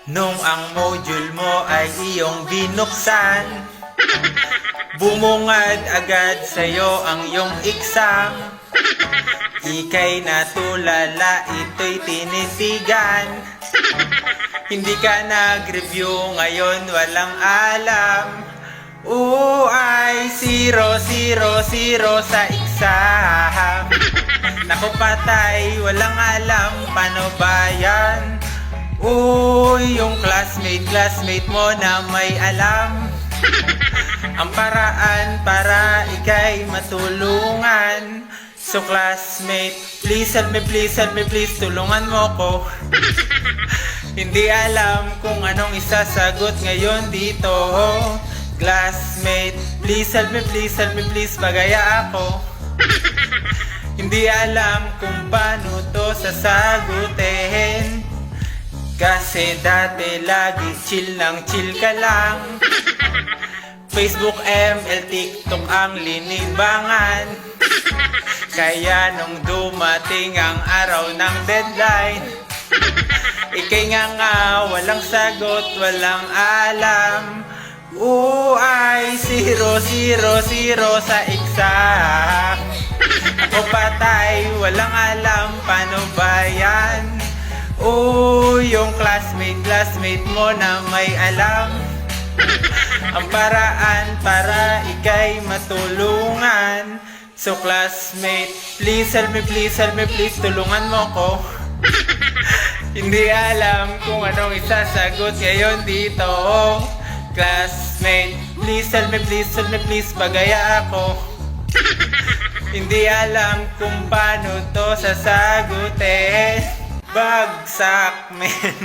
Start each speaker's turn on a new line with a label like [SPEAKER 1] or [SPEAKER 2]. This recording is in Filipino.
[SPEAKER 1] Nung ang module mo ay iyong binuksan, bumungad agad sa'yo ang iyong exam. Ika'y natulala, ito'y tinitigan. Hindi ka nag-review, ngayon walang alam. Ay 0, 0, 0 sa exam. Naku patay, walang alam, paano ba yan? Yung classmate mo na may alam ang paraan para ika'y matulungan. So classmate, please help me, please, tulungan mo ko. Hindi alam kung anong isasagot ngayon dito. Classmate, please help me, please, pagaya ako. Hindi alam kung paano to sasagutin. Kasi dati lagi chill ka lang. Facebook, ML, TikTok ang linibangan. Kaya nung dumating ang araw ng deadline, ika'y nga walang sagot, walang alam. Ay 0, 0, 0 sa exam. Ako patay, walang alam, paano ba yan? Yung classmate mo na may alam ang paraan para ika'y matulungan. So classmate, please help me, please, tulungan mo ko. Hindi alam kung anong isasagot ngayon dito. Classmate, please help me, please, pagaya ako. Hindi alam kung paano to sasagutin. Bagsak, men.